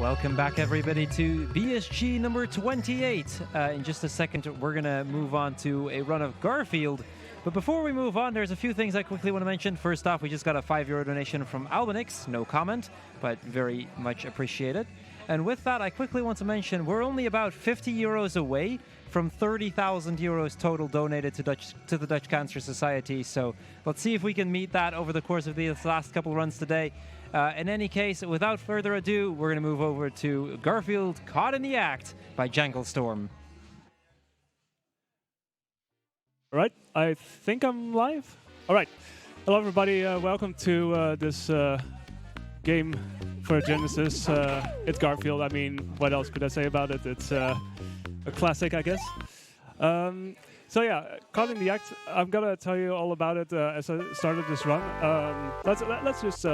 Welcome back, everybody, to BSG number 28. In just a second, we're going to move on to a run of Garfield. But before we move on, there's a few things I quickly want to mention. First off, we just got a €5 donation from Albanix. No comment, but very much appreciated. And with that, I quickly want to mention we're only about €50 away from €30,000 total donated to the Dutch Cancer Society. So let's see if we can meet that over the course of these last couple runs today. In any case, without further ado, we're going to move over to Garfield Caught in the Act by Janglestorm. All right, I think I'm live. All right, hello everybody. Welcome to this game for Genesis. It's Garfield. I mean, what else could I say about it? It's a classic, I guess. So yeah, Caught in the Act. I'm gonna tell you all about it as I started this run. Let's just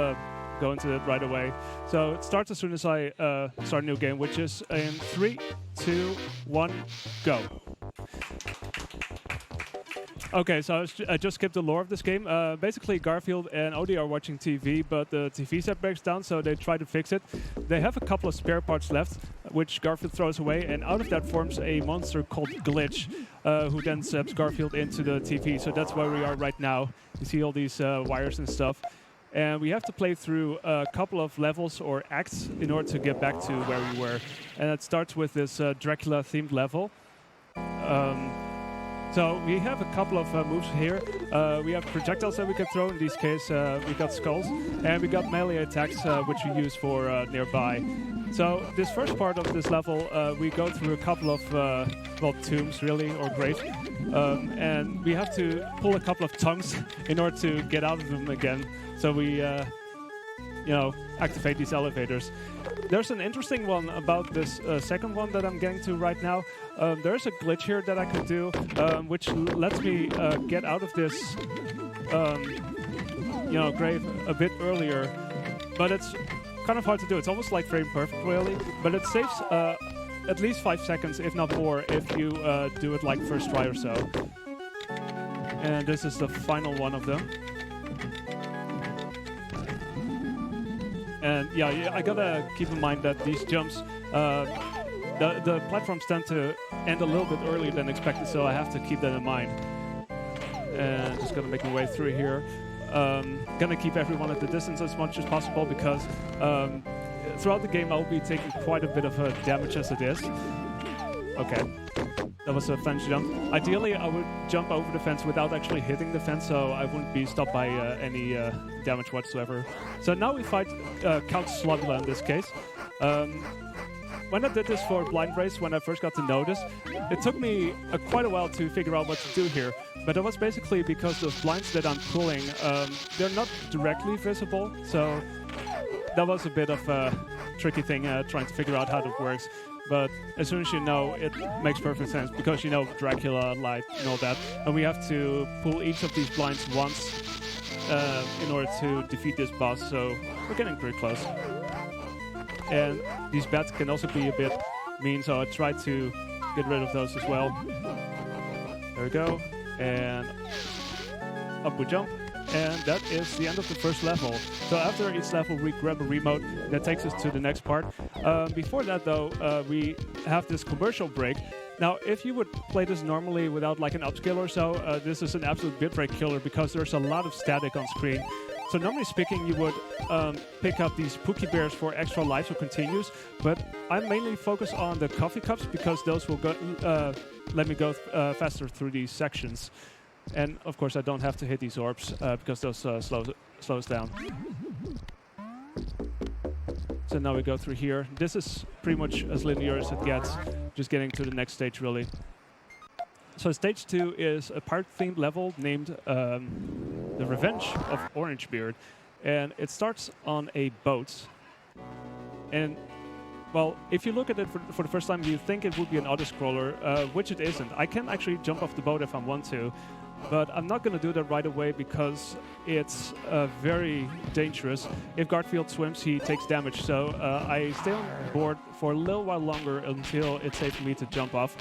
go into it right away. So it starts as soon as I start a new game, which is in 3, 2, 1, go. Okay, so I just skipped the lore of this game. Basically, Garfield and Odie are watching TV, but the TV set breaks down, so they try to fix it. They have a couple of spare parts left, which Garfield throws away, and out of that forms a monster called Glitch, who then zaps Garfield into the TV. So that's where we are right now. You see all these wires and stuff. And we have to play through a couple of levels or acts in order to get back to where we were. And it starts with this Dracula-themed level. So we have a couple of moves here. We have projectiles that we can throw. In this case, we got skulls. And we got melee attacks, which we use for nearby. So this first part of this level, we go through a couple of, tombs, really, or graves. And we have to pull a couple of tongues in order to get out of them again. So we, activate these elevators. There's an interesting one about this second one that I'm getting to right now. There's a glitch here that I could do, which lets me get out of this, grave a bit earlier. But it's kind of hard to do. It's almost like frame perfect, really. But it saves at least 5 seconds, if not more, if you do it like first try or so. And this is the final one of them. And yeah, I gotta keep in mind that these jumps, the platforms tend to end a little bit earlier than expected, so I have to keep that in mind. And just gonna make my way through here. Gonna keep everyone at the distance as much as possible because throughout the game I'll be taking quite a bit of damage as it is. Okay. That was a fence jump. Ideally, I would jump over the fence without actually hitting the fence, so I wouldn't be stopped by any damage whatsoever. So now we fight Count Slugula in this case. When I did this for Blind Race, when I first got to know this, it took me quite a while to figure out what to do here. But it was basically because those blinds that I'm pulling, they're not directly visible, so that was a bit of a tricky thing trying to figure out how that works. But as soon as you know, it makes perfect sense because you know Dracula, light, and all that. And we have to pull each of these blinds once in order to defeat this boss, so we're getting pretty close. And these bats can also be a bit mean, so I tried to get rid of those as well. There we go. And up we jump. And that is the end of the first level. So after each level, we grab a remote that takes us to the next part. Before that, though, we have this commercial break. Now, if you would play this normally without like an upscale or so, this is an absolute bitrate killer because there's a lot of static on screen. So normally speaking, you would pick up these Pookie Bears for extra lives or continues, but I mainly focus on the coffee cups because those will go, let me go faster through these sections. And of course, I don't have to hit these orbs because those slows down. So now we go through here. This is pretty much as linear as it gets, just getting to the next stage, really. So stage 2 is a park-themed level named The Revenge of Orangebeard. And it starts on a boat. And, well, if you look at it for the first time, you think it would be an auto-scroller, which it isn't. I can actually jump off the boat if I want to. But I'm not going to do that right away because it's very dangerous. If Garfield swims, he takes damage. So I stay on board for a little while longer until it's safe for me to jump off.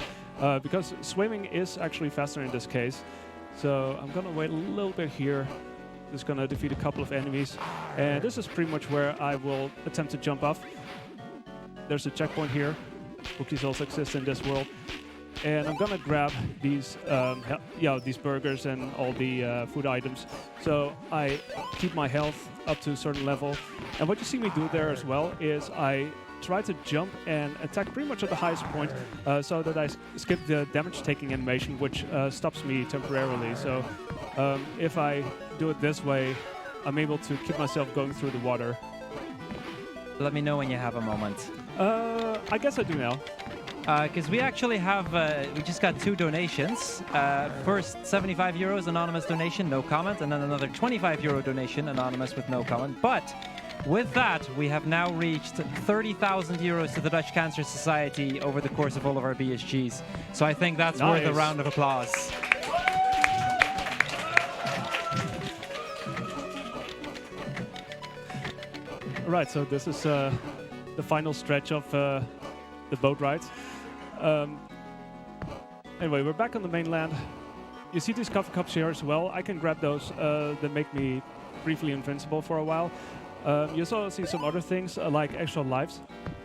Because swimming is actually faster in this case. So I'm going to wait a little bit here. Just going to defeat a couple of enemies. And this is pretty much where I will attempt to jump off. there's a checkpoint here. Cookies also exist in this world. And I'm gonna grab these, these burgers and all the food items. So I keep my health up to a certain level. And what you see me do there as well is I try to jump and attack pretty much at the highest point, so that I skip the damage-taking animation, which stops me temporarily. So if I do it this way, I'm able to keep myself going through the water. Let me know when you have a moment. I guess I do now. Because we actually have, we just got 2 donations. First, 75 euros anonymous donation, no comment, and then another 25 euro donation, anonymous with no comment. But with that, we have now reached 30,000 euros to the Dutch Cancer Society over the course of all of our BSGs. So I think that's worth a round of applause. All right, so this is the final stretch of the boat ride. Anyway, we're back on the mainland. You see these coffee cups here as well. I can grab those. That make me briefly invincible for a while. You also see some other things like extra lives.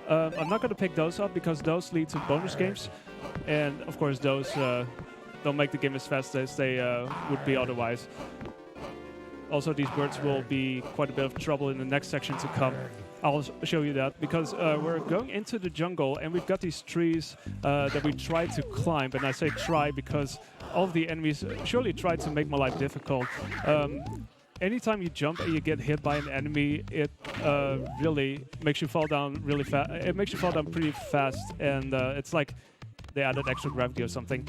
I'm not going to pick those up because those lead to bonus games. And of course, those don't make the game as fast as they would be otherwise. Also, these birds will be quite a bit of trouble in the next section to come. I'll show you that because we're going into the jungle and we've got these trees that we try to climb. And I say try because all of the enemies surely try to make my life difficult. Anytime you jump and you get hit by an enemy, it really makes you fall down really fast. It makes you fall down pretty fast, and it's like they added extra gravity or something.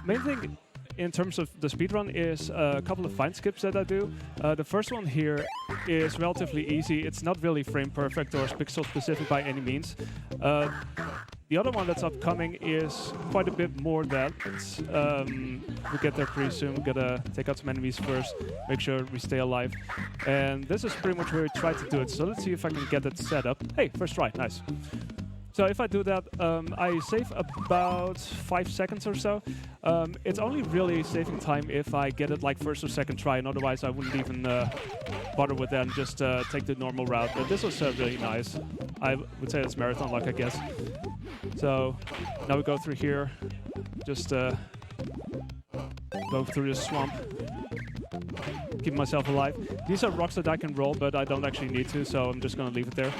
Main thing in terms of the speedrun is a couple of fine skips that I do. The first one here is relatively easy. It's not really frame perfect or pixel specific by any means. The other one that's upcoming is quite a bit more that. We get there pretty soon. We gotta take out some enemies first, make sure we stay alive. And this is pretty much where we try to do it. So let's see if I can get it set up. Hey, first try, nice. So if I do that, I save about 5 seconds or so. It's only really saving time if I get it like first or second try, and otherwise I wouldn't even bother with that and just take the normal route. But this was really nice. I would say it's marathon luck, I guess. So now we go through here, just go through this swamp, keep myself alive. These are rocks that I can roll, but I don't actually need to, so I'm just gonna leave it there.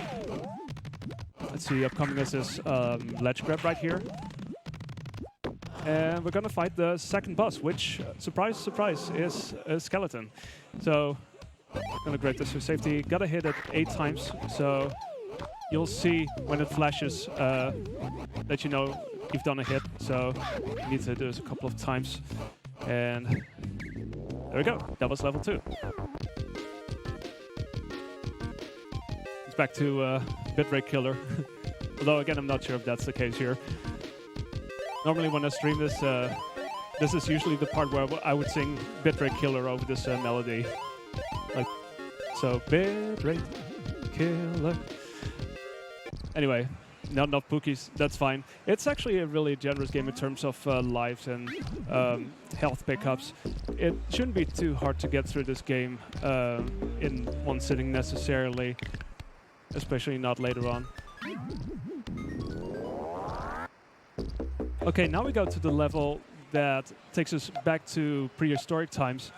Let's see, upcoming is this ledge grab right here. And we're gonna fight the second boss, which, surprise, surprise, is a skeleton. So, gonna grab this for safety. Gotta hit it 8 times, so you'll see when it flashes that you know you've done a hit. So, you need to do this a couple of times. And there we go, that was level 2. It's back to bitrate killer. Although again, I'm not sure if that's the case here. Normally when I stream this, this is usually the part where I would sing bitrate killer over this melody. Like, so bitrate killer. Anyway, not enough Pookies, that's fine. It's actually a really generous game in terms of lives and health pickups. It shouldn't be too hard to get through this game in one sitting necessarily, especially not later on. Okay, now we go to the level that takes us back to Prehistoric Times.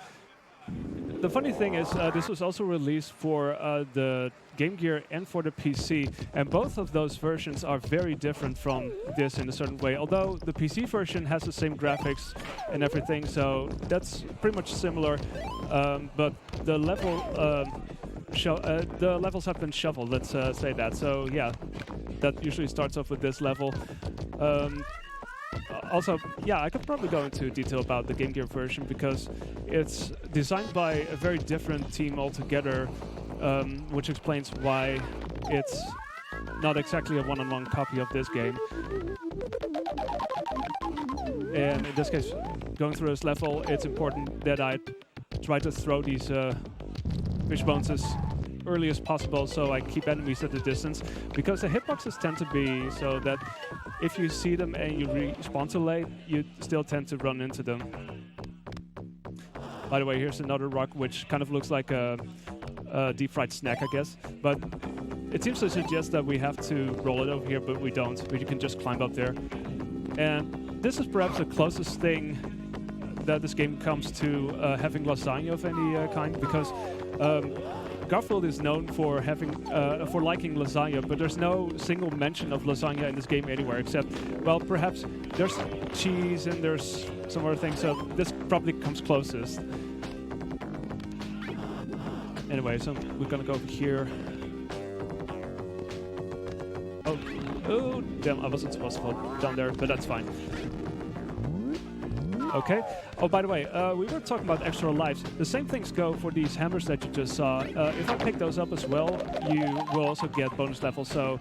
The funny thing is, this was also released for the Game Gear and for the PC, and both of those versions are very different from this in a certain way. Although the PC version has the same graphics and everything, so that's pretty much similar. But the levels have been shuffled. Let's say that. So yeah, that usually starts off with this level. Also, yeah, I could probably go into detail about the Game Gear version because it's designed by a very different team altogether, which explains why it's not exactly a one-on-one copy of this game. And in this case, going through this level, it's important that I try to throw these fish bones as early as possible so I keep enemies at a distance, because the hitboxes tend to be so that if you see them and you respawn too late, you still tend to run into them. By the way, here's another rock which kind of looks like a deep fried snack, I guess. But it seems to suggest that we have to roll it over here, but we don't. But you can just climb up there. And this is perhaps the closest thing that this game comes to having lasagna of any kind, because Garfield is known for having for liking lasagna, but there's no single mention of lasagna in this game anywhere, except, well, perhaps there's cheese and there's some other things, so this probably comes closest. Anyway, so we're gonna go over here. Oh, damn, I wasn't supposed to fall down there, but that's fine. Okay. Oh, by the way, we were talking about extra lives. The same things go for these hammers that you just saw. If I pick those up as well, you will also get bonus levels, so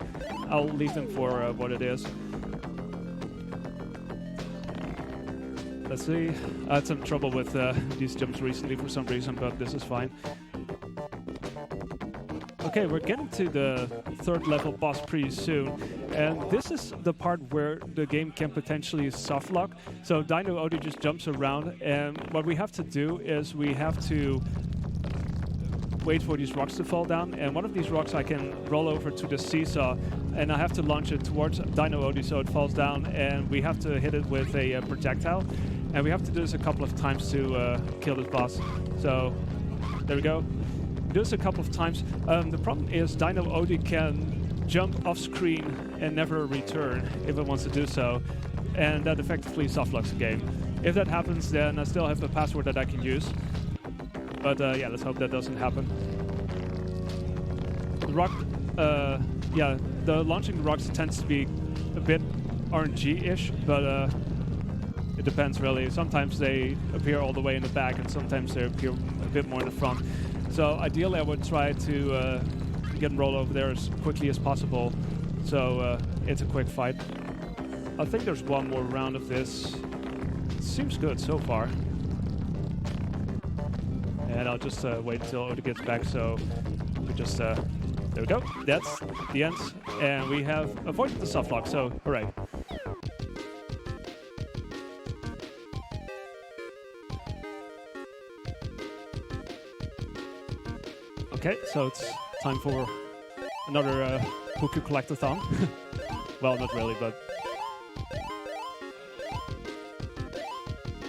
I'll leave them for what it is. Let's see. I had some trouble with these jumps recently for some reason, but this is fine. Okay, we're getting to the third level boss pretty soon, and this is the part where the game can potentially soft lock. So Dino Odie just jumps around, and what we have to do is we have to wait for these rocks to fall down, and one of these rocks I can roll over to the seesaw, and I have to launch it towards Dino Odie so it falls down, and we have to hit it with a projectile, and we have to do this a couple of times to kill this boss. So there we go. Do this a couple of times. The problem is Dino Odie can jump off screen and never return if it wants to do so, and that effectively softlocks the game. If that happens, then I still have a password that I can use. But yeah, let's hope that doesn't happen. The rock, the launching the rocks tends to be a bit RNG-ish, but it depends really. Sometimes they appear all the way in the back, and sometimes they appear a bit more in the front. So ideally I would try to get and roll over there as quickly as possible, so it's a quick fight. I think there's one more round of this. It seems good so far. And I'll just wait until Odie gets back, so we just, there we go. That's the end. And we have avoided the softlock, so hooray. Okay, so it's time for another Pookie Collectathon. Well, not really, but...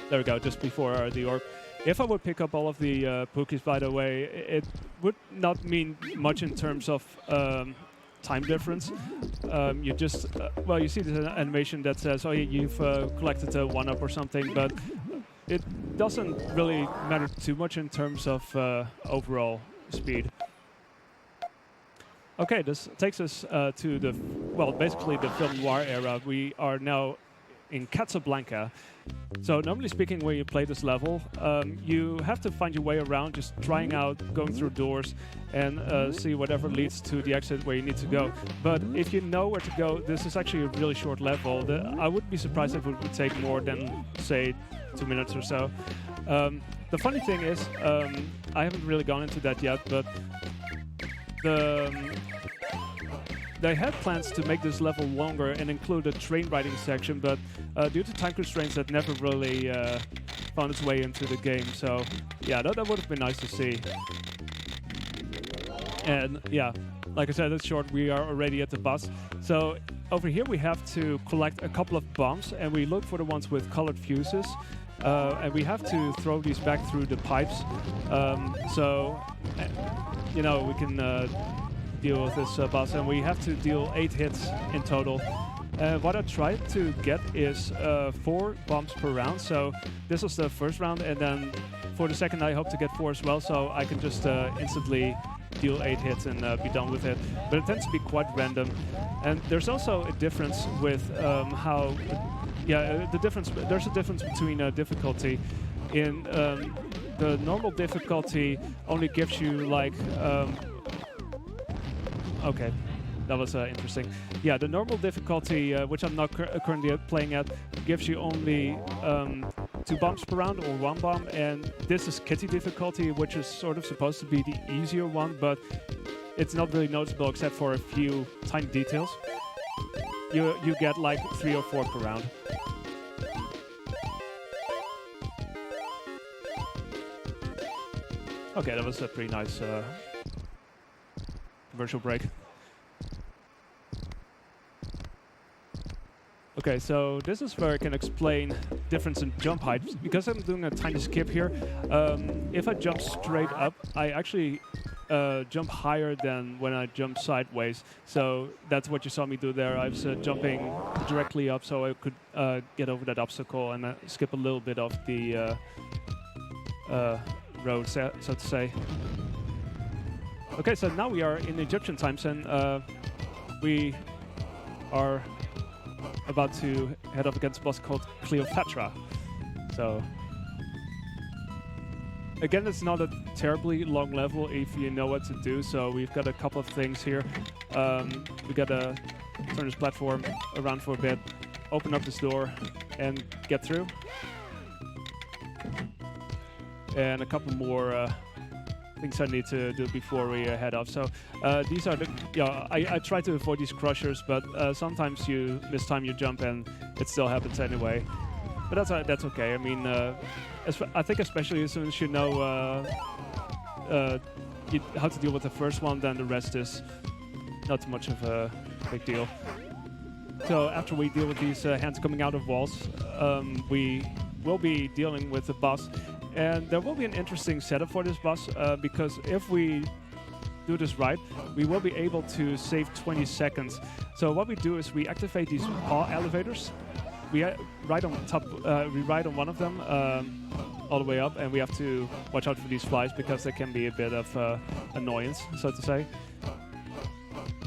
There we go, just before the orb. If I would pick up all of the Pookies, by the way, it would not mean much in terms of time difference. You just... well, you see this animation that says, oh, you've collected a 1-up or something, but it doesn't really matter too much in terms of overall speed. Okay, this takes us to the, well, basically the film noir era. We are now in Casablanca. So normally speaking, when you play this level, you have to find your way around, just trying out, going through doors, and see whatever leads to the exit where you need to go. But if you know where to go, this is actually a really short level. I wouldn't be surprised if it would take more than, say, 2 minutes or so. The funny thing is, I haven't really gone into that yet, but they had plans to make this level longer and include a train riding section, but due to time constraints, that never really found its way into the game. So yeah, that would have been nice to see. And yeah, like I said, it's short. We are already at the boss. So over here we have to collect a couple of bombs, and we look for the ones with colored fuses. And we have to throw these back through the pipes. So, you know, we can deal with this boss, and we have to deal 8 hits in total. What I tried to get is 4 bombs per round. So this was the first round, and then for the second I hope to get 4 as well, so I can just instantly deal 8 hits and be done with it. But it tends to be quite random. And there's also a difference with how... Yeah, there's a difference between difficulty. In the normal difficulty only gives you like... okay, that was interesting. Yeah, the normal difficulty, which I'm not currently playing at, gives you only 2 bombs per round or 1 bomb, and this is Kitty difficulty, which is sort of supposed to be the easier one, but it's not really noticeable except for a few tiny details. You get like 3 or 4 per round. Okay, that was a pretty nice virtual break. Okay, so this is where I can explain difference in jump height. Because I'm doing a tiny skip here, if I jump straight up, I actually jump higher than when I jump sideways. So that's what you saw me do there. I was jumping directly up so I could get over that obstacle and skip a little bit of the road, so to say. Okay, so now we are in Egyptian times, and we are about to head up against a boss called Cleopatra. So again, it's not a terribly long level if you know what to do. So we've got a couple of things here. We gotta turn this platform around for a bit, open up this door, and get through. And a couple more things I need to do before we head off. So these are the, I try to avoid these crushers, but sometimes you mistime your jump and it still happens anyway. But that's okay. I mean, I think especially as soon as you know how to deal with the first one, then the rest is not too much of a big deal. So after we deal with these hands coming out of walls, we will be dealing with the boss. And there will be an interesting setup for this boss, because if we do this right, we will be able to save 20 seconds. So what we do is we activate these paw elevators. We ride on top. We ride on one of them all the way up, and we have to watch out for these flies because they can be a bit of annoyance, so to say.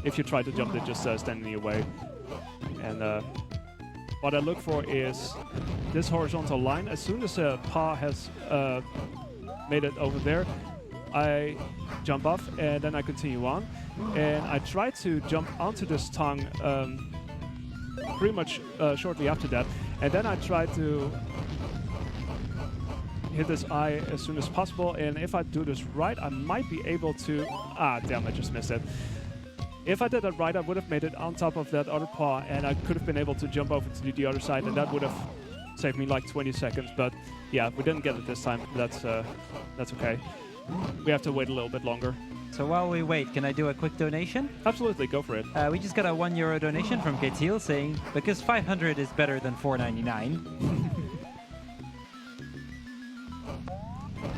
If you try to jump, they just stand in your way. And what I look for is this horizontal line. As soon as a paw has made it over there, I jump off and then I continue on. And I try to jump onto this tongue pretty much shortly after that. And then I try to hit this eye as soon as possible. And if I do this right, I might be able to... Ah, damn, I just missed it. If I did that right, I would have made it on top of that other paw, and I could have been able to jump over to the other side, and that would have saved me like 20 seconds. But yeah, we didn't get it this time. That's okay. We have to wait a little bit longer. So while we wait, can I do a quick donation? Absolutely, go for it. We just got a €1 donation from Ketil saying, because 500 is better than 4.99.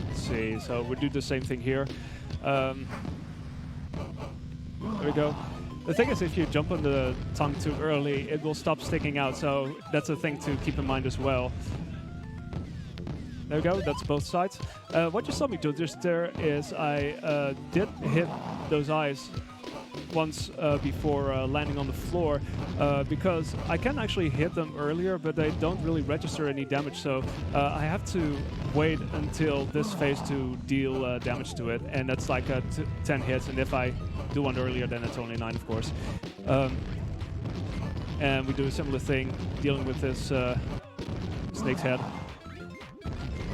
Let's see, so we do the same thing here. There we go. The thing is, if you jump on the tongue too early, it will stop sticking out, so that's a thing to keep in mind as well. There we go, that's both sides. What you saw me do just there is I did hit those eyes once before landing on the floor, because I can actually hit them earlier, but they don't really register any damage, so I have to wait until this phase to deal damage to it, and that's like 10 hits, and if I do one earlier, then it's only 9, of course. And we do a similar thing dealing with this snake's head.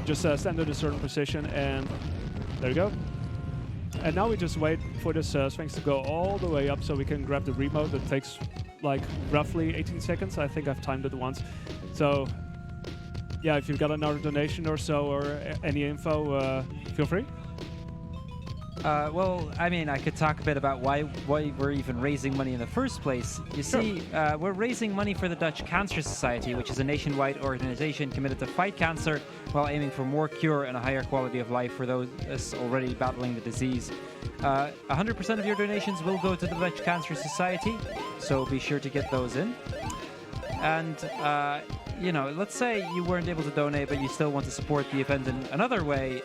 Just stand in a certain position, and there you go. And now we just wait for this Sphinx to go all the way up so we can grab the remote. It takes like roughly 18 seconds. I think I've timed it once. So yeah, if you've got another donation or so or any info, feel free. Well, I mean, I could talk a bit about why we're even raising money in the first place. You see, we're raising money for the Dutch Cancer Society, which is a nationwide organization committed to fight cancer while aiming for more cure and a higher quality of life for those already battling the disease. 100% of your donations will go to the Dutch Cancer Society, so be sure to get those in. And, you know, let's say you weren't able to donate, but you still want to support the event in another way,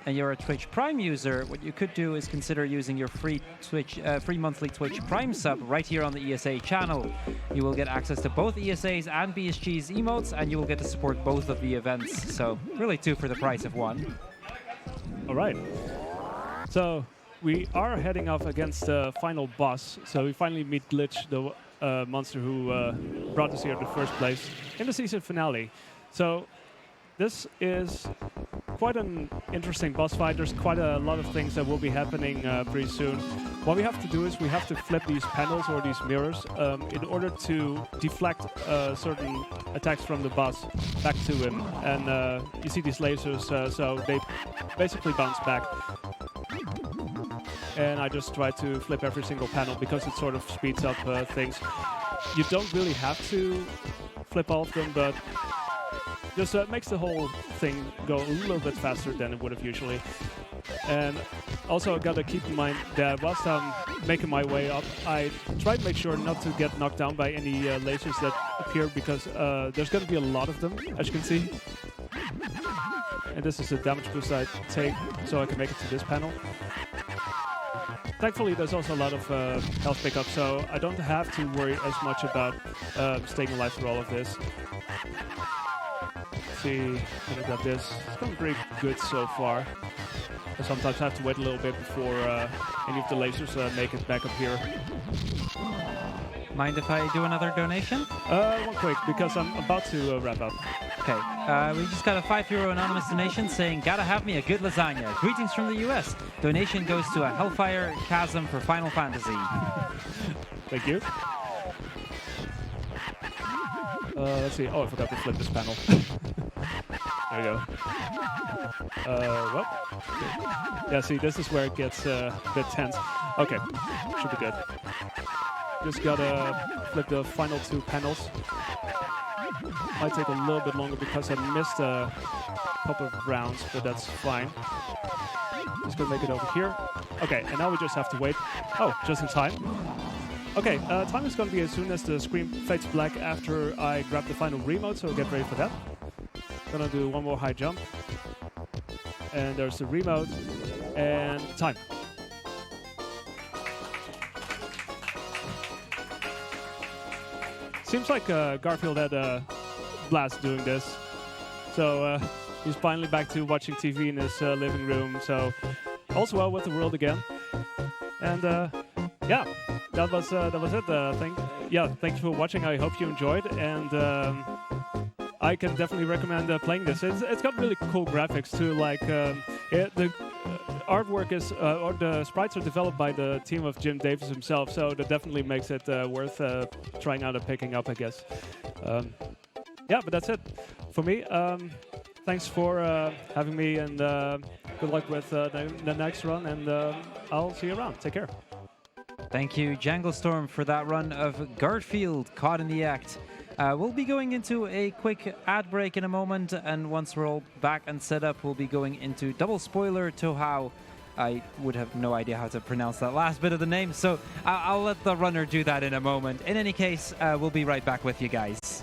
and you're a Twitch Prime user, what you could do is consider using your free monthly Twitch Prime sub right here on the ESA channel. You will get access to both ESA's and BSG's emotes, and you will get to support both of the events. So really 2 for the price of 1. All right. So we are heading off against the final boss. So we finally meet Glitch, the monster who brought us here in the first place in the season finale. So this is quite an interesting boss fight. There's quite a lot of things that will be happening pretty soon. What we have to do is we have to flip these panels or these mirrors in order to deflect certain attacks from the boss back to him. And you see these lasers, so they basically bounce back. and I just try to flip every single panel because it sort of speeds up things. You don't really have to flip all of them, but just makes the whole thing go a little bit faster than it would have usually. And also I gotta keep in mind that whilst I'm making my way up, I try to make sure not to get knocked down by any lasers that appear, because there's gonna be a lot of them, as you can see. And this is the damage boost I take so I can make it to this panel. Thankfully, there's also a lot of health pickup, so I don't have to worry as much about staying alive through all of this. Let's see, when I got this, it's going pretty good so far. I sometimes have to wait a little bit before any of the lasers make it back up here. Mind if I do another donation? One quick, because I'm about to wrap up. Okay, we just got a €5 anonymous donation saying, "Gotta have me a good lasagna. Greetings from the US. Donation goes to a Hellfire Chasm for Final Fantasy." Thank you. Let's see. Oh, I forgot to flip this panel. There we go. What? Yeah, see, this is where it gets a bit tense. Okay, should be good. Just gotta flip the final two panels. Might take a little bit longer because I missed a couple of rounds, but that's fine. Just gonna make it over here. Okay, and now we just have to wait. Oh, just in time. Okay, time is gonna be as soon as the screen fades black after I grab the final remote, so get ready for that. Gonna do one more high jump. And there's the remote, and time. Seems like Garfield had a blast doing this. So he's finally back to watching TV in his living room. So all's well with the world again. And yeah, that was it. Thank you for watching. I hope you enjoyed. And I can definitely recommend playing this. It's got really cool graphics too. Like the artwork is, or the sprites are developed by the team of Jim Davis himself, so that definitely makes it worth trying out and picking up, I guess. Yeah, but that's it for me. Thanks for having me, and good luck with the next run, and I'll see you around. Take care. Thank you, Janglestorm, for that run of Garfield, Caught in the Act. We'll be going into a quick ad break in a moment, and once we're all back and set up, we'll be going into double spoiler to how I would have no idea how to pronounce that last bit of the name, so I'll let the runner do that in a moment. In any case, we'll be right back with you guys.